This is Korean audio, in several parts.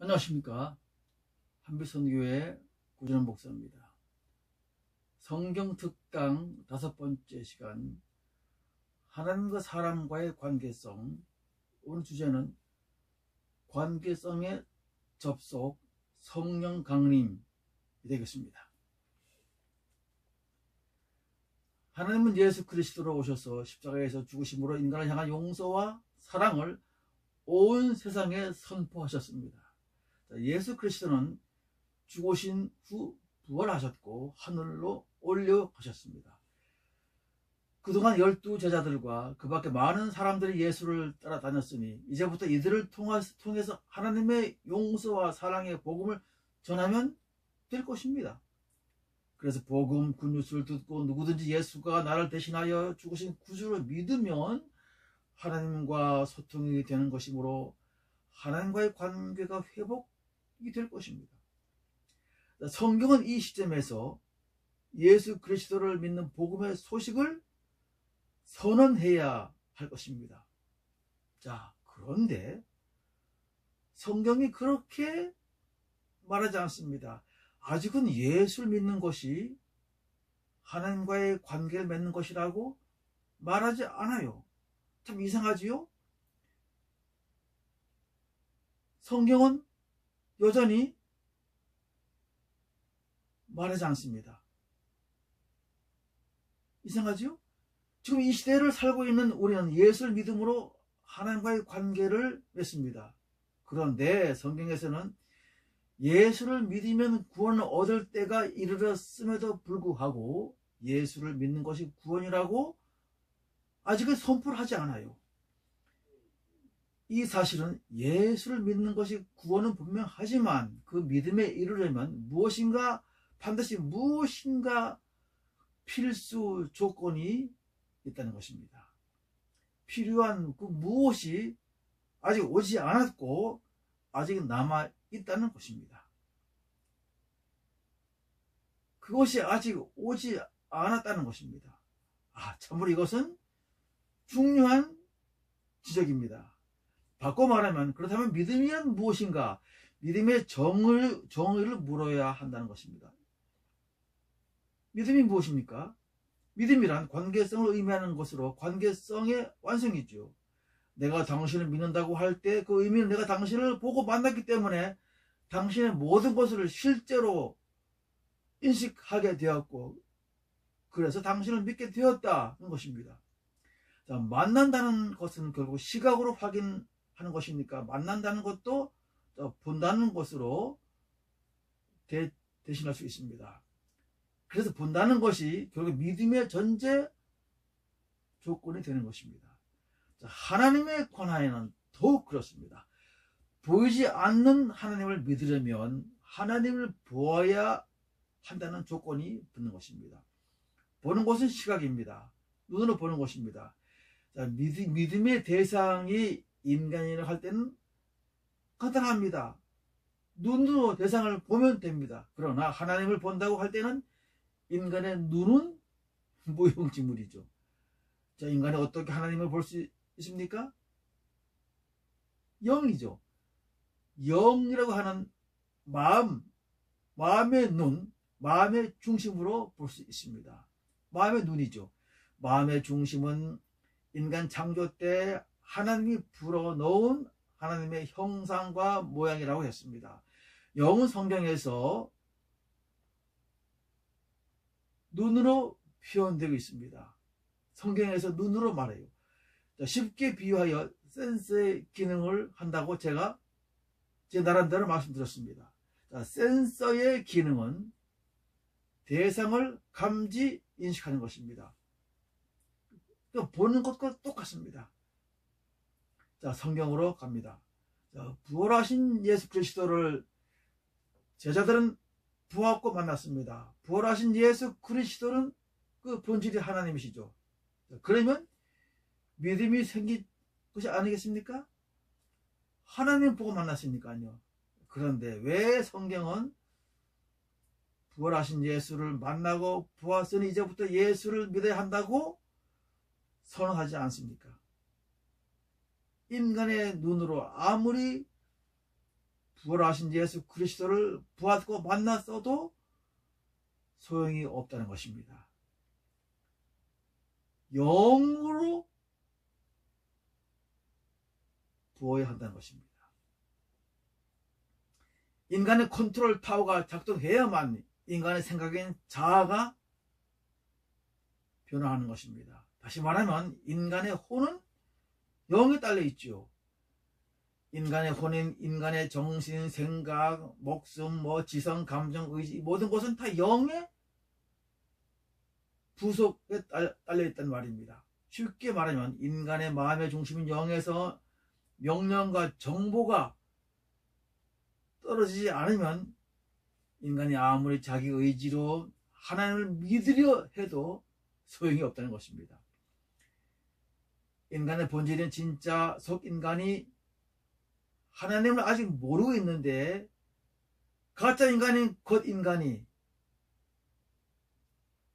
안녕하십니까. 한빛선교회 구준원 목사입니다. 성경 특강 5번째 시간, 하나님과 사람과의 관계성. 오늘 주제는 관계성의 접속, 성령 강림이 되겠습니다. 하나님은 예수 그리스도로 오셔서 십자가에서 죽으심으로 인간을 향한 용서와 사랑을 온 세상에 선포하셨습니다. 예수 그리스도는 죽으신 후 부활하셨고 하늘로 올려가셨습니다. 그동안 12제자들과 그 밖에 많은 사람들이 예수를 따라다녔으니 이제부터 이들을 통해서 하나님의 용서와 사랑의 복음을 전하면 될 것입니다. 그래서 복음 굿뉴스를 듣고 누구든지 예수가 나를 대신하여 죽으신 구주를 믿으면 하나님과 소통이 되는 것이므로 하나님과의 관계가 회복이 될 것입니다. 성경은 이 시점에서 예수 그리스도를 믿는 복음의 소식을 선언해야 할 것입니다. 자, 그런데 성경이 그렇게 말하지 않습니다. 아직은 예수를 믿는 것이 하나님과의 관계를 맺는 것이라고 말하지 않아요. 참 이상하지요? 성경은 여전히 말하지 않습니다. 이상하지요? 지금 이 시대를 살고 있는 우리는 예수를 믿음으로 하나님과의 관계를 맺습니다. 그런데 성경에서는 예수를 믿으면 구원을 얻을 때가 이르렀음에도 불구하고 예수를 믿는 것이 구원이라고 아직은 선포를 하지 않아요. 이 사실은 예수를 믿는 것이 구원은 분명하지만 그 믿음에 이르려면 반드시 무엇인가 필수 조건이 있다는 것입니다. 필요한 그 무엇이 아직 오지 않았고 아직 남아 있다는 것입니다. 그것이 아직 오지 않았다는 것입니다. 참으로 이것은 중요한 지적입니다. 바꿔 말하면 그렇다면 믿음이란 무엇인가? 믿음의 정의를 물어야 한다는 것입니다. 믿음이 무엇입니까? 믿음이란 관계성을 의미하는 것으로 관계성의 완성이죠. 내가 당신을 믿는다고 할 때 그 의미는 내가 당신을 보고 만났기 때문에 당신의 모든 것을 실제로 인식하게 되었고 그래서 당신을 믿게 되었다는 것입니다. 자, 만난다는 것은 결국 시각으로 확인하는 것이니까 만난다는 것도 본다는 것으로 대신할 수 있습니다. 그래서 본다는 것이 결국 믿음의 전제 조건이 되는 것입니다. 자, 하나님에 관하여는 더욱 그렇습니다. 보이지 않는 하나님을 믿으려면 하나님을 보아야 한다는 조건이 붙는 것입니다. 보는 것은 시각입니다. 눈으로 보는 것입니다. 자, 믿음의 대상이 인간이라 할 때는 간단합니다. 눈으로 대상을 보면 됩니다. 그러나 하나님을 본다고 할 때는 인간의 눈은 무용지물이죠. 자, 인간이 어떻게 하나님을 볼 수 있습니까? 영이죠. 영이라고 하는 마음의 눈, 마음의 중심으로 볼 수 있습니다. 마음의 눈이죠. 마음의 중심은 인간 창조 때 하나님이 불어넣은 하나님의 형상과 모양이라고 했습니다. 영은 성경에서 눈으로 표현되고 있습니다. 성경에서 눈으로 말해요. 쉽게 비유하여 센서의 기능을 한다고 제가 제 나름대로 말씀드렸습니다. 센서의 기능은 대상을 감지, 인식하는 것입니다. 보는 것과 똑같습니다. 자, 성경으로 갑니다. 자, 부활하신 예수 그리스도를 제자들은 부하고 만났습니다. 부활하신 예수 그리스도는 그 본질이 하나님이시죠. 그러면 믿음이 생긴 것이 아니겠습니까? 하나님 보고 만났으니까요. 그런데 왜 성경은 부활하신 예수를 만나고 부활했으니 이제부터 예수를 믿어야 한다고 선언하지 않습니까? 인간의 눈으로 아무리 부활하신 예수 그리스도를 보았고 만났어도 소용이 없다는 것입니다. 영으로 부어야 한다는 것입니다. 인간의 컨트롤 타워가 작동해야만 인간의 생각인 자아가 변화하는 것입니다. 다시 말하면 인간의 혼은 영에 딸려 있죠. 인간의 혼인, 인간의 정신, 생각, 목숨, 지성, 감정, 의지 모든 것은 다 영의 부속에 딸려 있단 말입니다. 쉽게 말하면 인간의 마음의 중심인 영에서 명령과 정보가 떨어지지 않으면 인간이 아무리 자기 의지로 하나님을 믿으려 해도 소용이 없다는 것입니다. 인간의 본질인 진짜 속인간이 하나님을 아직 모르고 있는데 가짜 인간인 겉인간이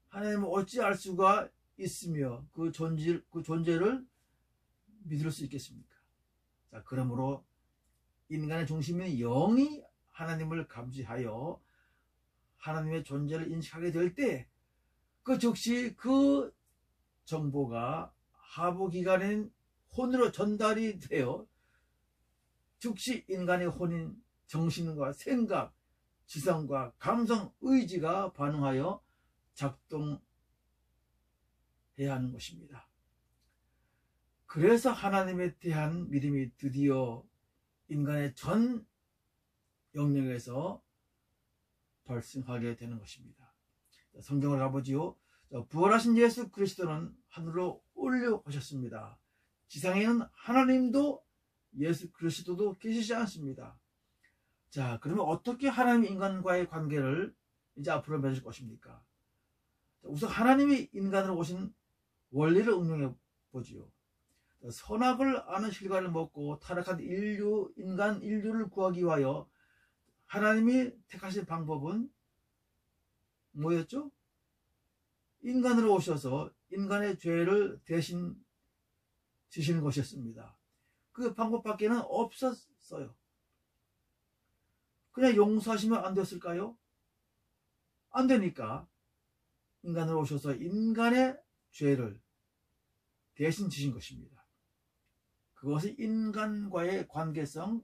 하나님을 어찌 알 수가 있으며 그 존재를 믿을 수 있겠습니까? 자, 그러므로 인간의 중심인 영이 하나님을 감지하여 하나님의 존재를 인식하게 될 때 그 즉시 그 정보가 하부기관인 혼으로 전달이 되어 즉시 인간의 혼인 정신과 생각, 지성과 감성, 의지가 반응하여 작동해야 하는 것입니다. 그래서 하나님에 대한 믿음이 드디어 인간의 전 영역에서 발생하게 되는 것입니다. 성경을 가보지요. 부활하신 예수 그리스도는 하늘로 올려오셨습니다. 지상에는 하나님도 예수 그리스도도 계시지 않습니다. 자, 그러면 어떻게 하나님 인간과의 관계를 이제 앞으로 맺을 것입니까? 우선 하나님이 인간으로 오신 원리를 응용해 보지요. 선악을 아는 실과를 먹고 타락한 인간 인류를 구하기 위하여 하나님이 택하신 방법은 뭐였죠? 인간으로 오셔서 인간의 죄를 대신 지시는 것이었습니다. 그 방법밖에는 없었어요. 그냥 용서하시면 안 됐을까요? 안 되니까 인간으로 오셔서 인간의 죄를 대신 지신 것입니다. 그것이 인간과의 관계성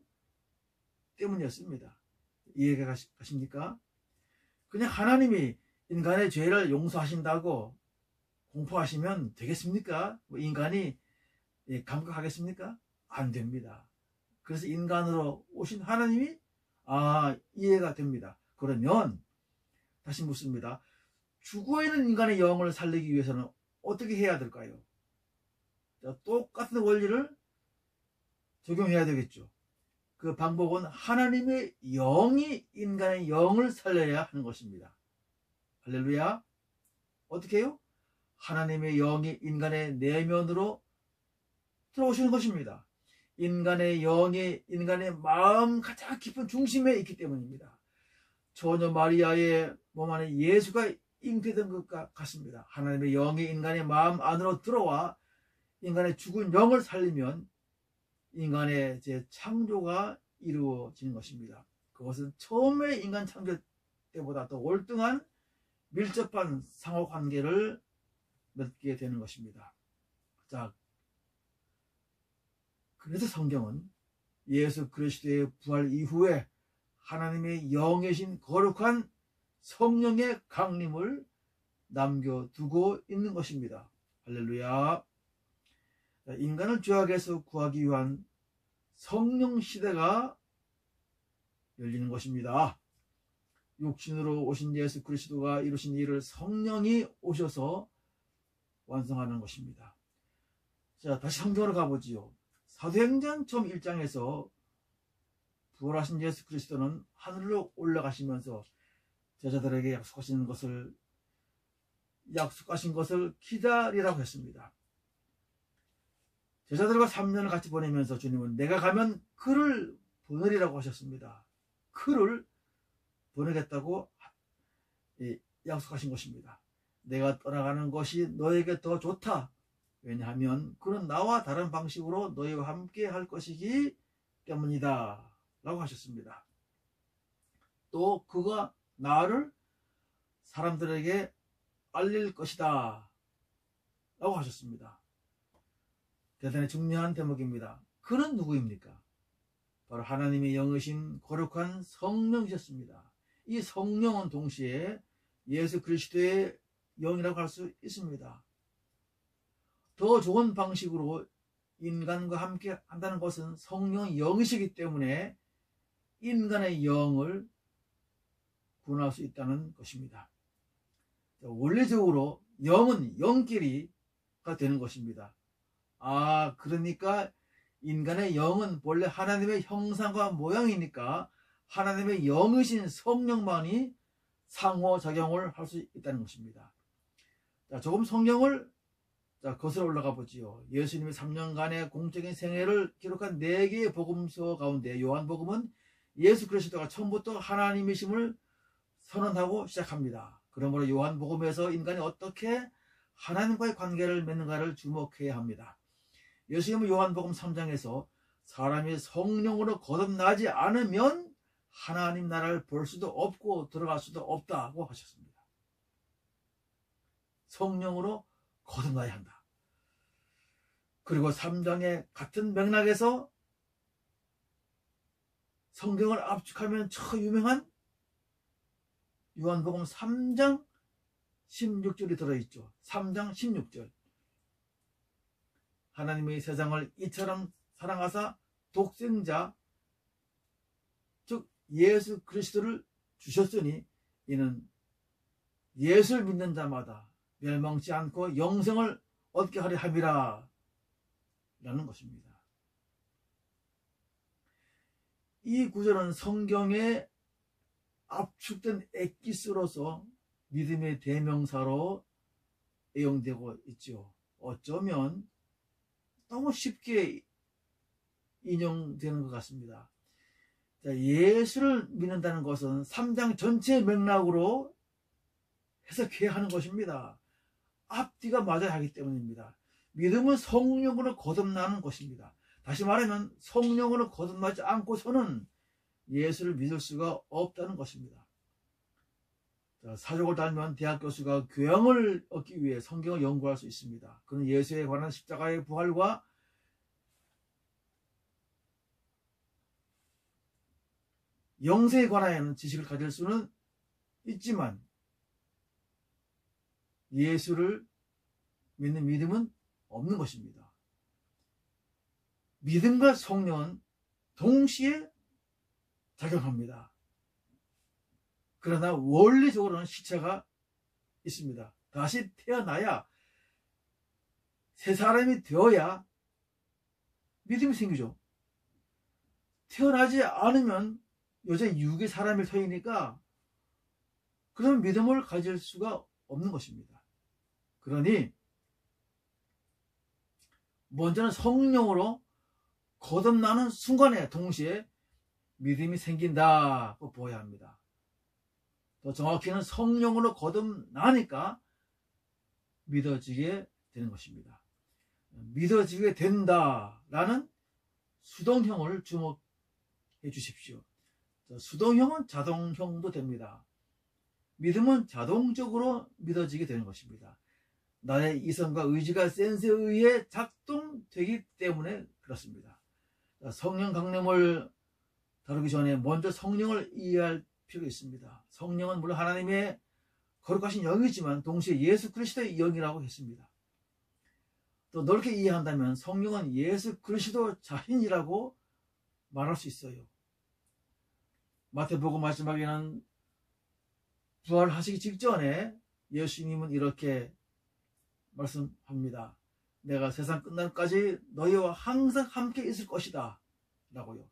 때문이었습니다. 이해가 가십니까? 그냥 하나님이 인간의 죄를 용서하신다고 공포하시면 되겠습니까? 인간이 감각하겠습니까? 안 됩니다. 그래서 인간으로 오신 하나님이 이해가 됩니다. 그러면 다시 묻습니다. 죽어있는 인간의 영을 살리기 위해서는 어떻게 해야 될까요? 똑같은 원리를 적용해야 되겠죠. 그 방법은 하나님의 영이 인간의 영을 살려야 하는 것입니다. 할렐루야. 어떻게 해요? 하나님의 영이 인간의 내면으로 들어오시는 것입니다. 인간의 영이 인간의 마음 가장 깊은 중심에 있기 때문입니다. 처녀 마리아의 몸 안에 예수가 잉태된 것과 같습니다. 하나님의 영이 인간의 마음 안으로 들어와 인간의 죽은 영을 살리면 인간의 재창조가 이루어지는 것입니다. 그것은 처음에 인간 창조 때보다 더 월등한 밀접한 상호관계를 맺게 되는 것입니다. 자, 그래서 성경은 예수 그리스도의 부활 이후에 하나님의 영이신 거룩한 성령의 강림을 남겨두고 있는 것입니다. 할렐루야. 인간을 죄악에서 구하기 위한 성령 시대가 열리는 것입니다. 육신으로 오신 예수 그리스도가 이루신 일을 성령이 오셔서 완성하는 것입니다. 자, 다시 성경으로 가보지요. 사도행전 처음 1장에서 부활하신 예수 그리스도는 하늘로 올라가시면서 제자들에게 약속하신 것을 기다리라고 했습니다. 제자들과 3년을 같이 보내면서 주님은 내가 가면 그를 보내리라고 하셨습니다. 그를 보내겠다고 약속하신 것입니다. 내가 떠나가는 것이 너에게 더 좋다. 왜냐하면 그는 나와 다른 방식으로 너희와 함께 할 것이기 때문이다 라고 하셨습니다. 또 그가 나를 사람들에게 알릴 것이다 라고 하셨습니다. 대단히 중요한 대목입니다. 그는 누구입니까? 바로 하나님의 영이신 거룩한 성령이셨습니다. 이 성령은 동시에 예수 그리스도의 영이라고 할 수 있습니다. 더 좋은 방식으로 인간과 함께 한다는 것은 성령의 영이시기 때문에 인간의 영을 구원할 수 있다는 것입니다. 원리적으로 영은 영끼리가 되는 것입니다. 그러니까 인간의 영은 본래 하나님의 형상과 모양이니까 하나님의 영이신 성령만이 상호작용을 할 수 있다는 것입니다. 조금 성경을 거슬러 올라가 보지요. 예수님의 3년간의 공적인 생애를 기록한 4개의 복음서 가운데 요한복음은 예수 그리스도가 처음부터 하나님이심을 선언하고 시작합니다. 그러므로 요한복음에서 인간이 어떻게 하나님과의 관계를 맺는가를 주목해야 합니다. 예수님은 요한복음 3장에서 사람이 성령으로 거듭나지 않으면 하나님 나라를 볼 수도 없고 들어갈 수도 없다고 하셨습니다. 성령으로 거듭나야 한다. 그리고 3장의 같은 맥락에서 성경을 압축하면 저 유명한 요한복음 3장 16절이 들어있죠. 3장 16절. 하나님의 세상을 이처럼 사랑하사 독생자 즉 예수 그리스도를 주셨으니 이는 예수를 믿는 자마다 멸망치 않고 영생을 얻게 하려 함이라 라는 것입니다. 이 구절은 성경에 압축된 엑기스로서 믿음의 대명사로 애용되고 있죠. 어쩌면 너무 쉽게 인용되는 것 같습니다. 예수를 믿는다는 것은 3장 전체의 맥락으로 해석해야 하는 것입니다. 앞뒤가 맞아야 하기 때문입니다. 믿음은 성령으로 거듭나는 것입니다. 다시 말하면 성령으로 거듭나지 않고서는 예수를 믿을 수가 없다는 것입니다. 사족을 달면 대학 교수가 교양을 얻기 위해 성경을 연구할 수 있습니다. 그는 예수에 관한 십자가의 부활과 영생에 관하여는 지식을 가질 수는 있지만 예수를 믿는 믿음은 없는 것입니다. 믿음과 성령은 동시에 작용합니다. 그러나 원리적으로는 시차가 있습니다. 다시 태어나야 새 사람이 되어야 믿음이 생기죠. 태어나지 않으면 여전히 육의 사람일 터이니까 그런 믿음을 가질 수가 없는 것입니다. 그러니 먼저는 성령으로 거듭나는 순간에 동시에 믿음이 생긴다고 보아야 합니다. 더 정확히는 성령으로 거듭나니까 믿어지게 되는 것입니다. 믿어지게 된다라는 수동형을 주목해 주십시오. 수동형은 자동형도 됩니다. 믿음은 자동적으로 믿어지게 되는 것입니다. 나의 이성과 의지가 센스에 의해 작동되기 때문에 그렇습니다. 성령 강림을 다루기 전에 먼저 성령을 이해할 필요가 있습니다. 성령은 물론 하나님의 거룩하신 영이지만 동시에 예수 그리스도의 영이라고 했습니다. 또 넓게 이해한다면 성령은 예수 그리스도 자신이라고 말할 수 있어요. 마태복음 마지막에는 부활하시기 직전에 예수님은 이렇게 말씀합니다. 내가 세상 끝날까지 너희와 항상 함께 있을 것이다 라고요.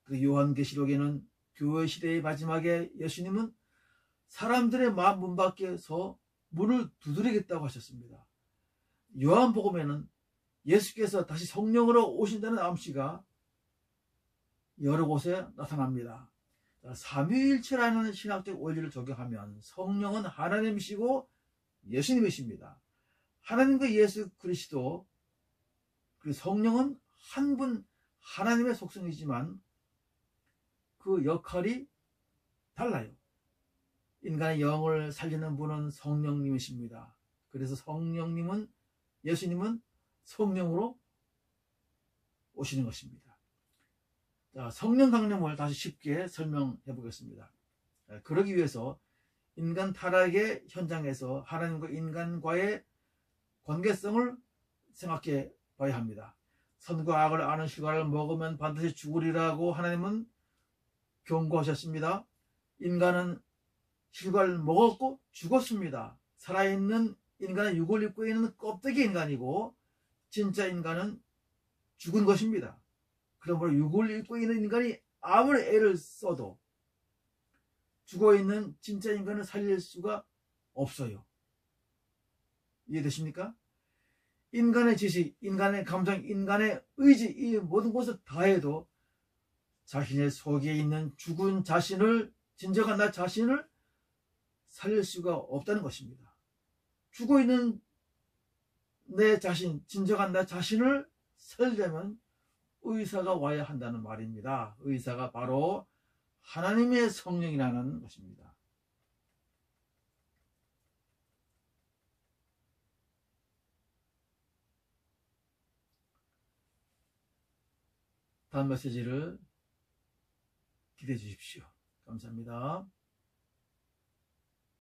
그 요한계시록에는 교회 시대의 마지막에 예수님은 사람들의 마음 문 밖에서 문을 두드리겠다고 하셨습니다. 요한복음에는 예수께서 다시 성령으로 오신다는 암시가 여러 곳에 나타납니다. 삼위일체라는 신학적 원리를 적용하면 성령은 하나님이시고 예수님이십니다. 하나님과 예수 그리스도 그리고 성령은 한 분 하나님의 속성이지만 그 역할이 달라요. 인간의 영을 살리는 분은 성령님이십니다. 그래서 성령님은, 예수님은 성령으로 오시는 것입니다. 자, 성령 강림을 다시 쉽게 설명해 보겠습니다. 그러기 위해서 인간 타락의 현장에서 하나님과 인간과의 관계성을 생각해 봐야 합니다. 선과 악을 아는 실과를 먹으면 반드시 죽으리라고 하나님은 경고하셨습니다. 인간은 실과를 먹었고 죽었습니다. 살아있는 인간은 육을 입고 있는 껍데기 인간이고 진짜 인간은 죽은 것입니다. 그러므로 육을 입고 있는 인간이 아무리 애를 써도 죽어있는 진짜 인간을 살릴 수가 없어요. 이해되십니까? 인간의 지식, 인간의 감정, 인간의 의지, 이 모든 것을 다해도 자신의 속에 있는 죽은 자신을, 진정한 나 자신을 살릴 수가 없다는 것입니다. 죽어있는 내 자신, 진정한 나 자신을 살려면 의사가 와야 한다는 말입니다. 의사가 바로 하나님의 성령이라는 것입니다. 다음 메시지를 기대해 주십시오. 감사합니다.